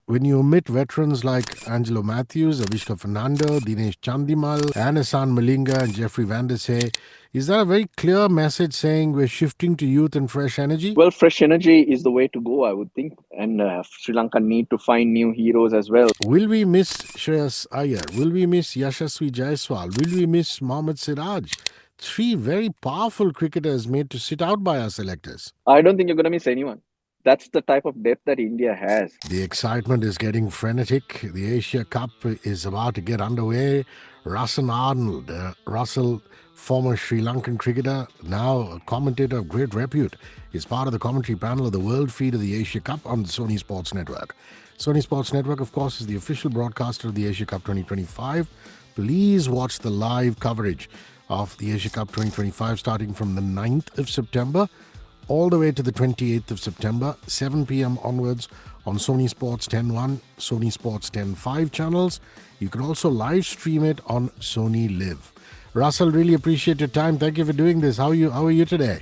when you omit veterans like Angelo Matthews, Avishka Fernando, Dinesh Chandimal, Anasan Malinga, and Jeffrey Van der Say, is that a very clear message saying we're shifting to youth and fresh energy? Well, fresh energy is the way to go, I would think. And Sri Lanka need to find new heroes as well. Will we miss Shreyas Iyer? Will we miss Yashasvi Jaiswal? Will we miss Mohammad Siraj? Three very powerful cricketers made to sit out by our selectors. I don't think you're going to miss anyone. That's the type of depth that India has. The excitement is getting frenetic. The Asia Cup is about to get underway. Russel Arnold, Russell, former Sri Lankan cricketer, now a commentator of great repute, is part of the commentary panel of the World Feed of the Asia Cup on the Sony Sports Network. Sony Sports Network, of course, is the official broadcaster of the Asia Cup 2025. Please watch the live coverage of the Asia Cup 2025 starting from the 9th of September all the way to the 28th of September, 7 p.m. onwards on Sony Sports 10.1, Sony Sports 10.5 channels. You can also live stream it on Sony Live. Russell, really appreciate your time. Thank you for doing this. How are you today?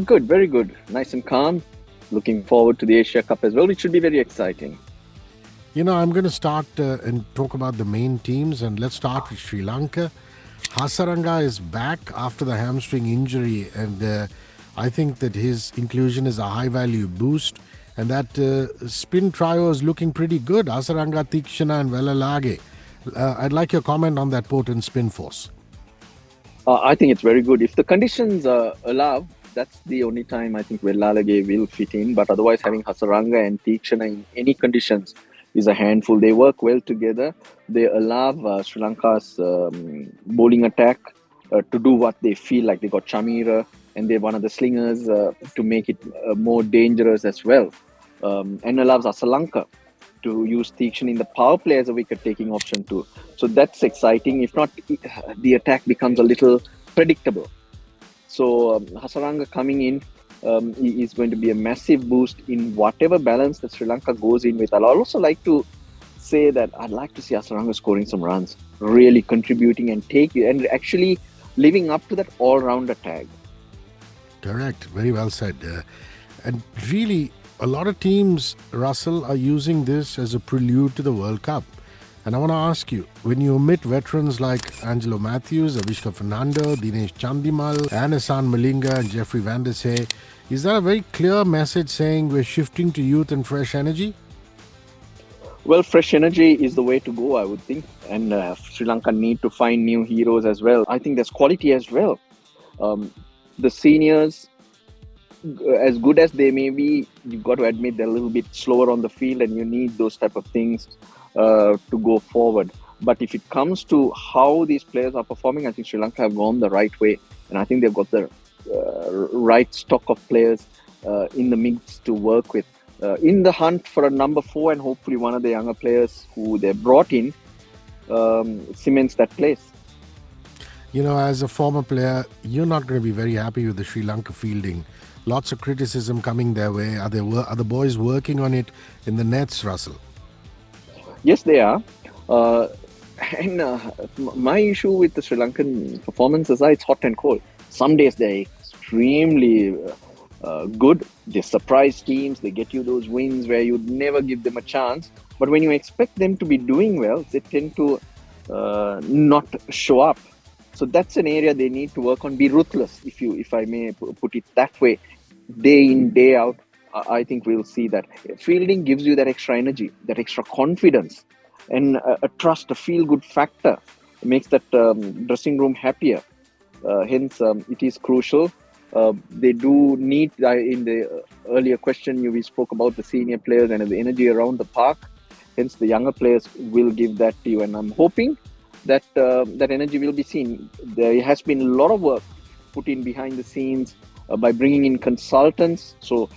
Good, very good. Nice and calm. Looking forward to the Asia Cup as well. It should be very exciting. You know, I'm going to start and talk about the main teams, and let's start with Sri Lanka. Hasaranga is back after the hamstring injury, and I think that his inclusion is a high-value boost, and that spin trio is looking pretty good. Hasaranga, Tikshana and Velalage. I'd like your comment on that potent spin force. I think it's very good. If the conditions allow, that's the only time I think Velalage will fit in. But otherwise, having Hasaranga and Tikshana in any conditions is a handful. They work well together. They allow Sri Lanka's bowling attack to do what they feel like. They got Chamira, and they're one of the slingers to make it more dangerous as well. And allows Asalanka to use Tikshana in the power play as a wicket-taking option too. So that's exciting. If not, the attack becomes a little predictable. So Hasaranga coming in is going to be a massive boost in whatever balance that Sri Lanka goes in with. I'd also like to say that I'd like to see Hasaranga scoring some runs, really contributing and actually living up to that all-rounder tag. Correct. Very well said. And really, a lot of teams, Russell, are using this as a prelude to the World Cup. And I want to ask you, when you omit veterans like Angelo Matthews, Avishka Fernando, Dinesh Chandimal, Anasan Malinga and Jeffrey Van der Say, is that a very clear message saying we're shifting to youth and fresh energy? Well, fresh energy is the way to go, I would think. And Sri Lanka need to find new heroes as well. I think there's quality as well. The seniors, as good as they may be, you've got to admit they're a little bit slower on the field, and you need those type of things to go forward. But if it comes to how these players are performing, I think Sri Lanka have gone the right way, and I think they've got the right stock of players in the mix to work with. In the hunt for a number 4, and hopefully one of the younger players who they brought in cements that place. You know, as a former player, you're not going to be very happy with the Sri Lanka fielding. Lots of criticism coming their way. Are the boys working on it in the nets, Russell? Yes, they are. And my issue with the Sri Lankan performance is that it's hot and cold. Some days they're extremely good. They surprise teams. They get you those wins where you'd never give them a chance. But when you expect them to be doing well, they tend to not show up. So that's an area they need to work on. Be ruthless, if I may put it that way. Day in, day out, I think we'll see that. Fielding gives you that extra energy, that extra confidence, and a trust, a feel-good factor. It makes that dressing room happier. Hence, it is crucial. They do need, in the earlier question, we spoke about the senior players and the energy around the park. Hence, the younger players will give that to you. And I'm hoping that that energy will be seen. There has been a lot of work put in behind the scenes by bringing in consultants. So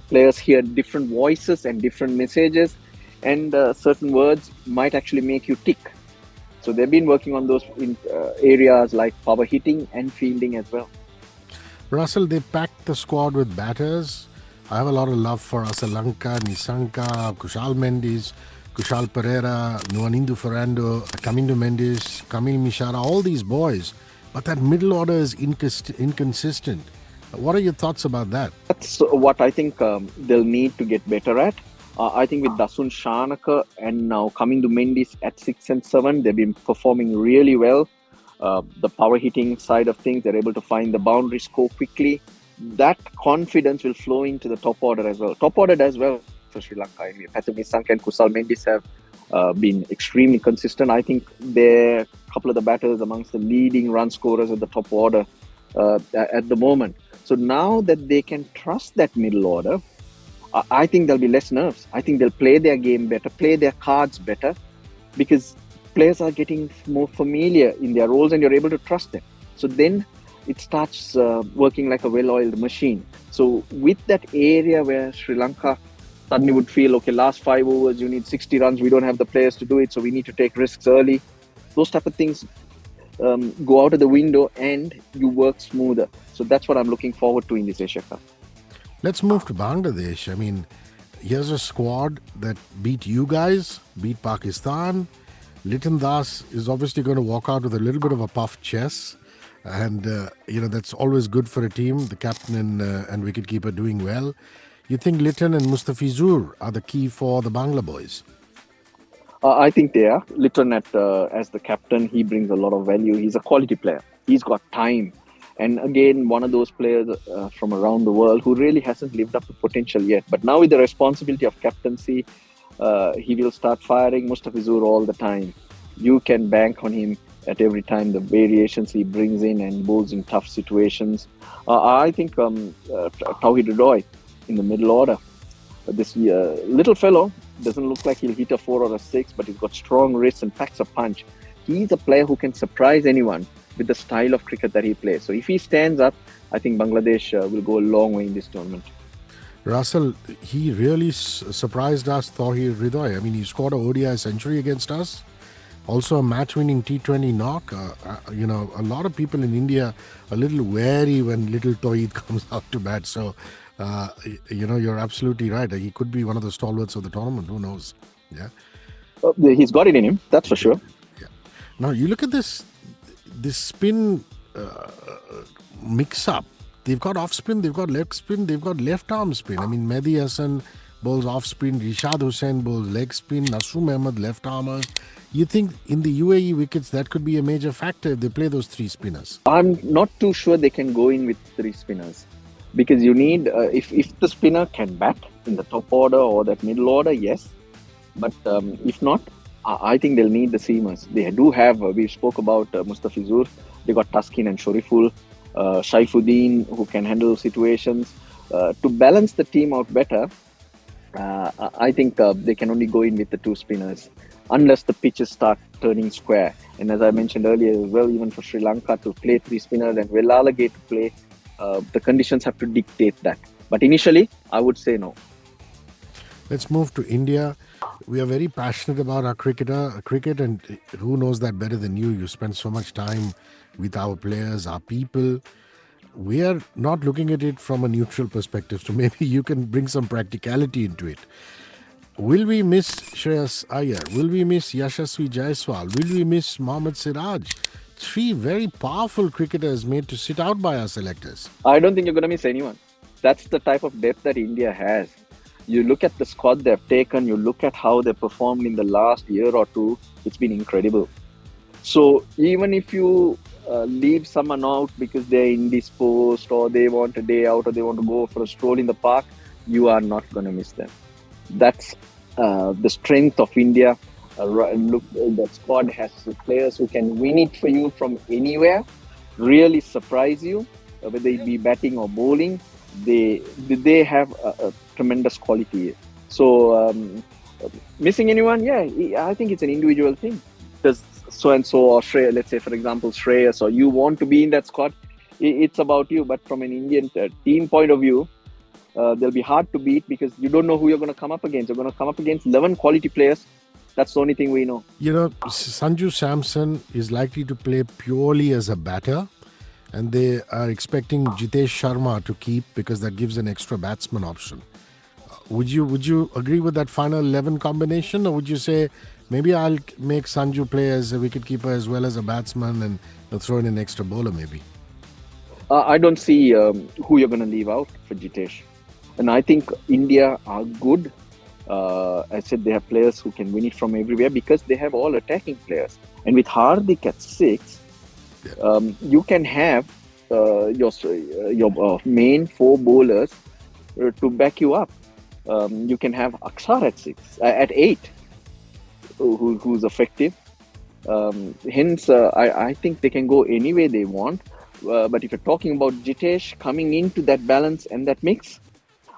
players hear different voices and different messages, and certain words might actually make you tick. So they've been working on those in areas like power hitting and fielding as well. Russell, they packed the squad with batters. I have a lot of love for Asalanka, Nisanka, Kushal Mendes, Kushal Pereira, Nuanindu Ferrando, Kamindu Mendes, Kamil Mishara, all these boys. But that middle order is inconsistent. What are your thoughts about that? That's what I think they'll need to get better at. I think with Dasun Shanaka and now coming to Mendes at 6 and 7, they've been performing really well. The power hitting side of things, they're able to find the boundary, score quickly. That confidence will flow into the top order as well. Top order as well for Sri Lanka. I mean, Pathum Nissanka and Kusal Mendes have been extremely consistent. I think they're a couple of the batters amongst the leading run scorers at the top order at the moment. So now that they can trust that middle order, I think there'll be less nerves. I think they'll play their game better, play their cards better, because players are getting more familiar in their roles and you're able to trust them. So then it starts working like a well-oiled machine. So with that area where Sri Lanka suddenly would feel, okay, last 5 overs, you need 60 runs. We don't have the players to do it, so we need to take risks early. Those type of things go out of the window and you work smoother. So that's what I'm looking forward to in this Asia Cup. Let's move to Bangladesh. I mean, here's a squad that beat you guys, beat Pakistan. Liton Das is obviously going to walk out with a little bit of a puffed chest. And, that's always good for a team. The captain and wicketkeeper doing well. You think Liton and Mustafizur are the key for the Bangla boys? I think they are. Liton as the captain, he brings a lot of value. He's a quality player. He's got time. And again, one of those players from around the world who really hasn't lived up to potential yet. But now with the responsibility of captaincy, he will start firing Mustafizur all the time. You can bank on him at every time, the variations he brings in and bowls in tough situations. I think Tauhid Roy in the middle order. This little fellow doesn't look like he'll hit a 4 or a 6, but he's got strong wrists and packs a punch. He's a player who can surprise anyone with the style of cricket that he plays. So if he stands up, I think Bangladesh will go a long way in this tournament. Russell, he really surprised us, Tauhid Hridoy. I mean, he scored a ODI century against us. Also a match-winning T20 knock. A lot of people in India are a little wary when little Tauhid comes out to bat. So, you're absolutely right. He could be one of the stalwarts of the tournament. Who knows? Yeah. He's got it in him, that's for sure. Yeah. Now, you look at this spin mix-up. They've got off-spin, they've got left spin, they've got left-arm spin. I mean, Mehdi Hassan bowls off-spin, Rishad Hussain bowls leg spin, Nasrum Ahmed left-armers. You think in the UAE wickets that could be a major factor if they play those 3 spinners? I'm not too sure they can go in with 3 spinners. Because you need, if the spinner can bat in the top order or that middle order, yes. But if not, I think they'll need the seamers. They do have, we spoke about Mustafizur, they got Taskin and Shoriful, Shaifuddin who can handle situations. To balance the team out better, I think they can only go in with the 2 spinners unless the pitches start turning square. And as I mentioned earlier as well, even for Sri Lanka to play 3 spinners and Velalage to play, the conditions have to dictate that. But initially, I would say no. Let's move to India. We are very passionate about our cricket, and who knows that better than you? You spend so much time with our players, our people. We are not looking at it from a neutral perspective, so maybe you can bring some practicality into it. Will we miss Shreyas Iyer? Will we miss Yashasvi Jaiswal? Will we miss Mohammad Siraj? 3 very powerful cricketers made to sit out by our selectors. I don't think you're going to miss anyone. That's the type of depth that India has. You look at the squad they've taken, you look at how they performed in the last year or 2, it's been incredible. So even if you leave someone out because they're indisposed or they want a day out or they want to go for a stroll in the park, you are not going to miss them. That's the strength of India. Look, the squad has players who can win it for you from anywhere, really surprise you, whether it be batting or bowling. They have a tremendous quality. So missing anyone, yeah, I think it's an individual thing. Because so-and-so or Shreyas, let's say for example Shreyas, or you want to be in that squad, it's about you. But from an Indian team point of view, they'll be hard to beat because you don't know who you're going to come up against. You're going to come up against 11 quality players. That's the only thing we know. Sanju Samson is likely to play purely as a batter, and they are expecting Jitesh Sharma to keep because that gives an extra batsman option. Would you agree with that final 11 combination, or would you say maybe I'll make Sanju play as a wicketkeeper as well as a batsman and throw in an extra bowler maybe? I don't see who you're going to leave out for Jitesh. And I think India are good I said they have players who can win it from everywhere because they have all attacking players. And with Hardik at 6, you can have your main 4 bowlers to back you up. You can have Aksar at 6, at 8, who's effective. Hence, I think they can go any way they want. But if you're talking about Jitesh coming into that balance and that mix,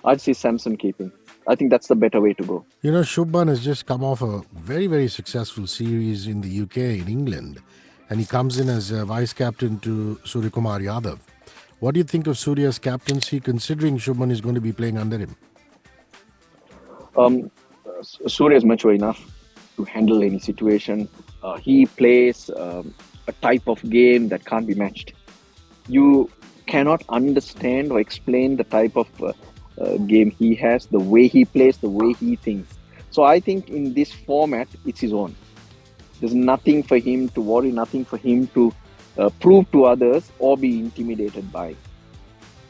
I'd say Samson keeping. I think that's the better way to go. You know, Shubman has just come off a very, very successful series in the UK, in England, and he comes in as a vice captain to Suryakumar Yadav. What do you think of Surya's captaincy, considering Shubman is going to be playing under him? Surya is mature enough to handle any situation. He plays a type of game that can't be matched. You cannot understand or explain the type of game he has, the way he plays, the way he thinks. So I think in this format, it's his own. There's nothing for him to worry, nothing for him to prove to others or be intimidated by.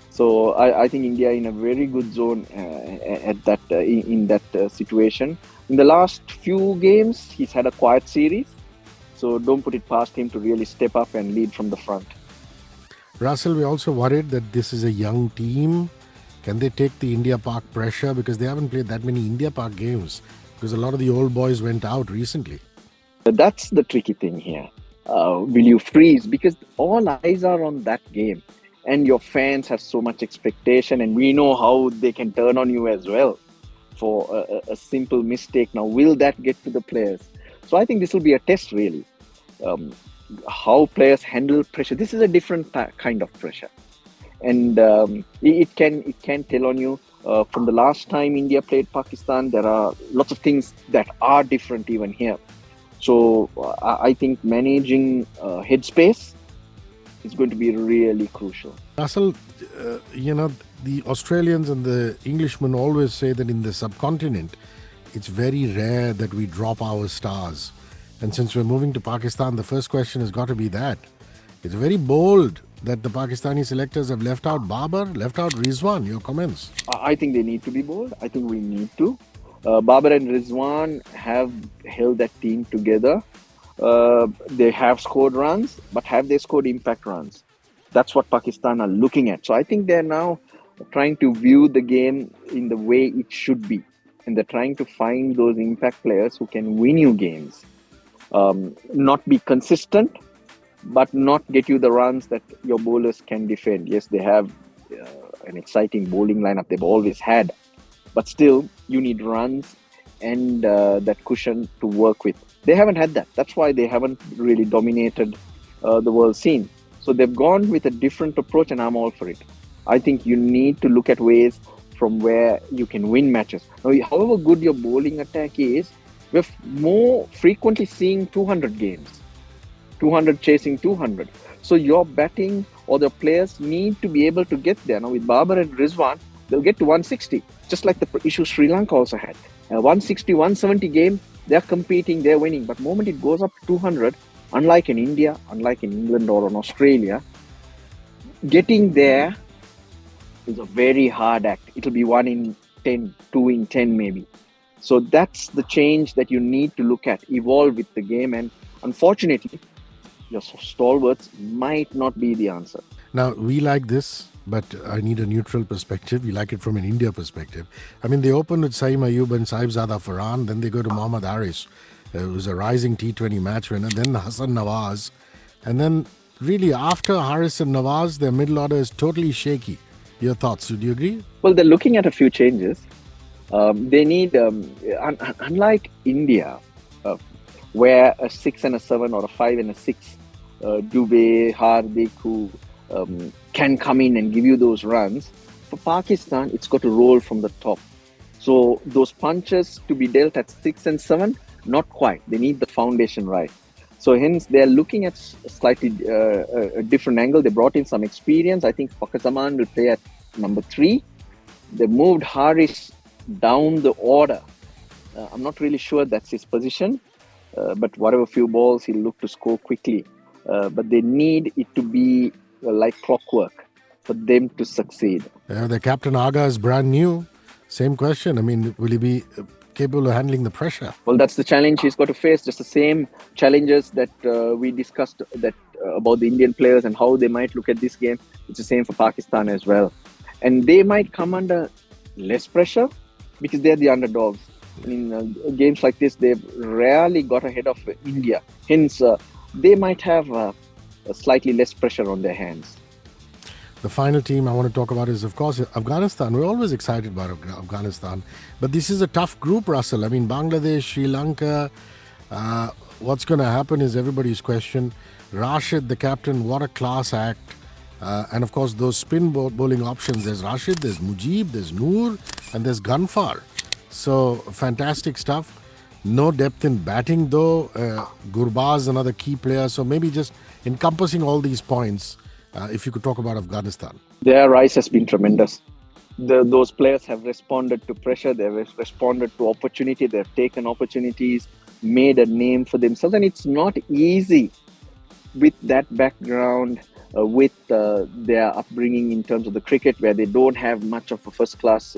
So I think India in a very good zone at that in that situation. In the last few games, he's had a quiet series. So don't put it past him to really step up and lead from the front. Russell, we're also worried that this is a young team. Can they take the India Park pressure? Because they haven't played that many India Park games. Because a lot of the old boys went out recently. That's the tricky thing here. Will you freeze? Because all eyes are on that game. And your fans have so much expectation, and we know how they can turn on you as well for a simple mistake. Now, will that get to the players? So I think this will be a test, really. How players handle pressure. This is a different kind of pressure, and it can tell on you. From the last time India played Pakistan, there are lots of things that are different even here. So I think managing headspace is going to be really crucial. Russell, the Australians and the Englishmen always say that in the subcontinent, it's very rare that we drop our stars. And since we're moving to Pakistan, the first question has got to be that. It's very bold that the Pakistani selectors have left out Babar, left out Rizwan. Your comments? I think they need to be bold. I think we need to. Babar and Rizwan have held that team together. They have scored runs, but have they scored impact runs? That's what Pakistan are looking at. So I think they're now trying to view the game in the way it should be. And they're trying to find those impact players who can win you games. Not be consistent, but not get you the runs that your bowlers can defend. Yes, they have an exciting bowling lineup they've always had. But still, you need runs and that cushion to work with. They haven't had that. That's why they haven't really dominated the world scene. So they've gone with a different approach, and I'm all for it. I think you need to look at ways from where you can win matches. Now, however good your bowling attack is, we're more frequently seeing 200 games, 200 chasing 200. So your batting or the players need to be able to get there. Now, with Babar and Rizwan, they'll get to 160, just like the issue Sri Lanka also had. 160, 170 game, they're competing, they're winning. But the moment it goes up to 200, unlike in India, unlike in England or in Australia, getting there is a very hard act. It'll be 1 in 10, 2 in 10 maybe. So that's the change that you need to look at, evolve with the game. And unfortunately, your stalwarts might not be the answer. Now, we like this, but I need a neutral perspective. We like it from an India perspective. I mean, they open with Saeem Ayub and Saibzada Farhan, then they go to Mohammad Haris, who's a rising T20 match winner, then Hassan Nawaz. And then, really, after Haris and Nawaz, their middle order is totally shaky. Your thoughts? Do you agree? Well, they're looking at a few changes. They need, unlike India, where a 6 and a 7 or a 5 and a 6, Dubey, Hardik, who can come in and give you those runs. For Pakistan, it's got to roll from the top. So those punches to be dealt at 6 and 7, not quite. They need the foundation right. So hence, they're looking at a slightly a different angle. They brought in some experience. I think Fakhar Zaman will play at number 3. They moved Haris down the order. I'm not really sure that's his position, but whatever few balls, he'll look to score quickly. But they need it to be like clockwork for them to succeed. The captain Agha is brand new. Same question. I mean, will he be capable of handling the pressure. Well, that's the challenge he's got to face. Just the same challenges that we discussed that about the Indian players and how they might look at this game. It's the same for Pakistan as well, and they might come under less pressure because they're the underdogs. In games like this, they've rarely got ahead of India. Hence, they might have a slightly less pressure on their hands. The final team I want to talk about is, of course, Afghanistan. We're always excited about Afghanistan. But this is a tough group, Russell. I mean, Bangladesh, Sri Lanka. What's going to happen is everybody's question. Rashid, the captain, what a class act. And, of course, those spin bowling options. There's Rashid, there's Mujib, there's Noor, and there's Gunfar. So, fantastic stuff. No depth in batting, though. Gurbaz, another key player. So, maybe just encompassing all these points, if you could talk about Afghanistan. Their rise has been tremendous. Those players have responded to pressure, they've responded to opportunity, they've taken opportunities, made a name for themselves. And it's not easy with that background, with their upbringing in terms of the cricket, where they don't have much of a first-class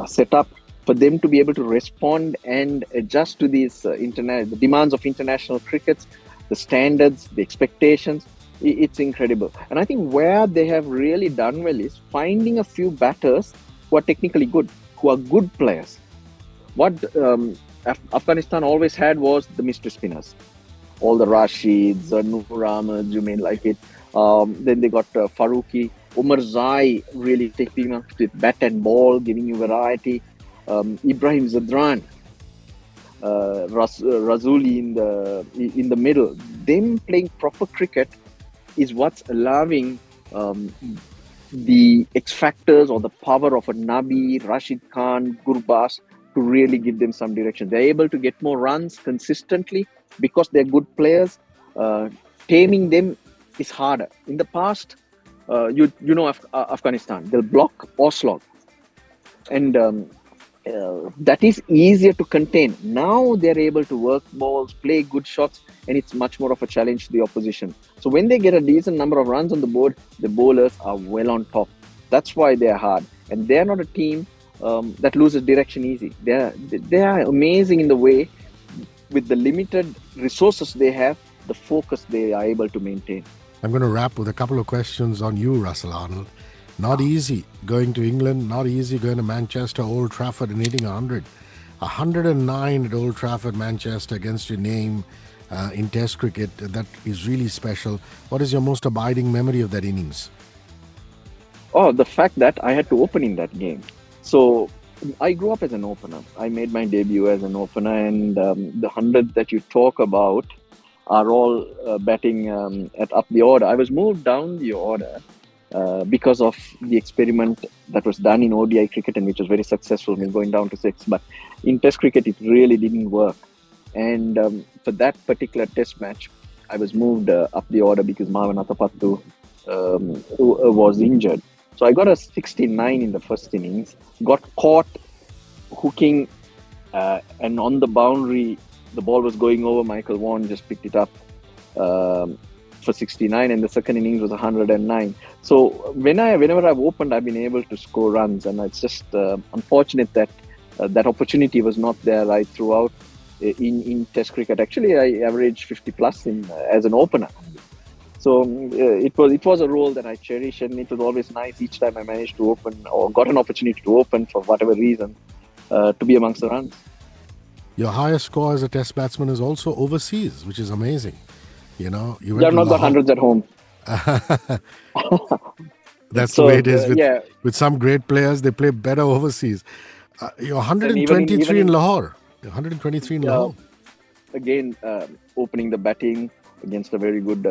setup, for them to be able to respond and adjust to these the demands of international cricket, the standards, the expectations. It's incredible. And I think where they have really done well is finding a few batters who are technically good, who are good players. What Afghanistan always had was the mystery spinners. All the Rashids, Noor Ahmed, you may like it. Then they got Farooqi, Umar Zai really taking up with bat and ball, giving you variety. Ibrahim Zadran, Razuli in the middle. Them playing proper cricket is what's allowing the X factors or the power of a Nabi, Rashid Khan, Gurbaz to really give them some direction. They're able to get more runs consistently because they're good players. Taming them is harder. In the past, Afghanistan, they'll block or slog. And that is easier to contain. Now they're able to work balls, play good shots, and it's much more of a challenge to the opposition. So when they get a decent number of runs on the board, the bowlers are well on top. That's why they're hard. And they're not a team that loses direction easy. They are amazing in the way, with the limited resources they have, the focus they are able to maintain. I'm going to wrap with a couple of questions on you, Russel Arnold. Not easy going to England, not easy going to Manchester, Old Trafford and hitting 100. 109 at Old Trafford, Manchester against your name in Test cricket. That is really special. What is your most abiding memory of that innings? Oh, the fact that I had to open in that game. So I grew up as an opener. I made my debut as an opener, and the 100 that you talk about are all batting at up the order. I was moved down the order because of the experiment that was done in ODI cricket, and which was very successful in going down to 6. But in Test cricket, it really didn't work. And for that particular Test match, I was moved up the order because Marwan Atapattu was injured. So I got a 69 in the first innings, got caught hooking, and on the boundary, the ball was going over. Michael Vaughan just picked it up for 69, and the second innings was 109. So whenever I've opened, I've been able to score runs, and it's just unfortunate that that opportunity was not there right throughout in Test cricket. Actually, I averaged 50 plus as an opener. So it was a role that I cherish, and it was always nice each time I managed to open or got an opportunity to open for whatever reason to be amongst the runs. Your highest score as a Test batsman is also overseas, which is amazing. You know, you have not got hundreds at home. That's the way it is with some great players. They play better overseas. You're 123 in Lahore. 123 in Lahore. Again, opening the batting against a very good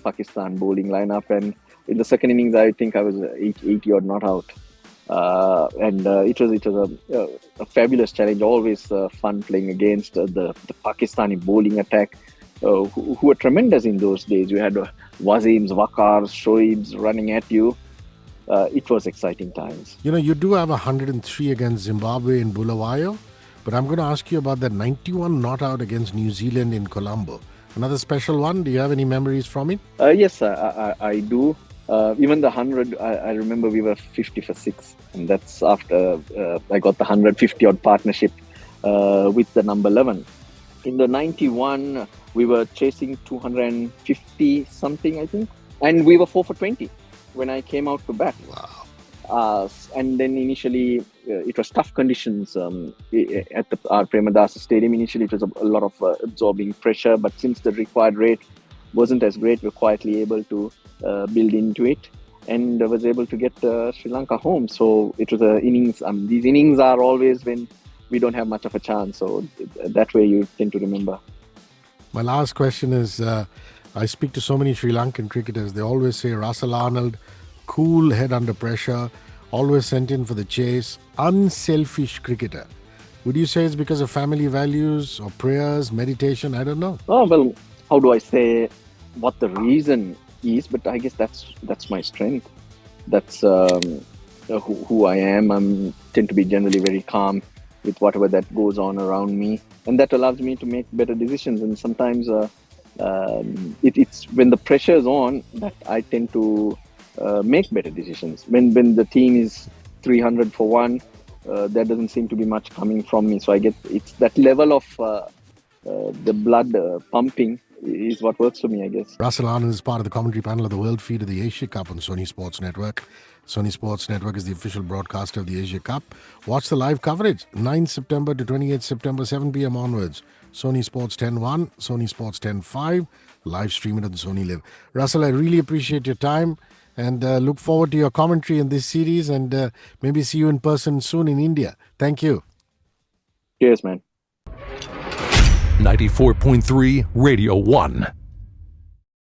Pakistan bowling lineup, and in the second innings, I think I was 80 odd not out, and it was a fabulous challenge. Always fun playing against the Pakistani bowling attack, who were tremendous in those days. You had Wazims, Wakars, Shoaibs running at you. It was exciting times. You know, you do have 103 against Zimbabwe in Bulawayo, but I'm going to ask you about that 91 not out against New Zealand in Colombo. Another special one. Do you have any memories from it? Yes, I do. Even the 100, I remember we were 50 for 6. And that's after I got the 150 odd partnership with the number 11. In the 91, we were chasing 250 something, I think. And we were 4 for 20 when I came out to bat. Wow. And then initially, it was tough conditions at the R. Premadasa Stadium. Initially, it was a lot of absorbing pressure, but since the required rate wasn't as great, we were quietly able to build into it and was able to get Sri Lanka home. So it was innings. These innings are always when we don't have much of a chance. So that way you tend to remember. My last question is, I speak to so many Sri Lankan cricketers. They always say Russel Arnold, cool head under pressure, always sent in for the chase, unselfish cricketer. Would you say it's because of family values or prayers, meditation? I don't know. Oh, well, how do I say what the reason is? But I guess that's my strength. That's who I am. I tend to be generally very calm with whatever that goes on around me, and that allows me to make better decisions. And sometimes it's when the pressure is on that I tend to make better decisions. When the team is 300 for 1, there doesn't seem to be much coming from me. So I get it's that level of the blood pumping is what works for me, I guess. Russel Arnold is part of the commentary panel of the World Feed of the Asia Cup on Sony Sports Network. Sony Sports Network is the official broadcaster of the Asia Cup. Watch the live coverage 9 September to 28 September, 7 p.m. onwards. Sony Sports 10.1, Sony Sports 10.5, live stream it on Sony Live. Russel, I really appreciate your time and look forward to your commentary in this series and maybe see you in person soon in India. Thank you. Cheers, man. 94.3 Radio 1.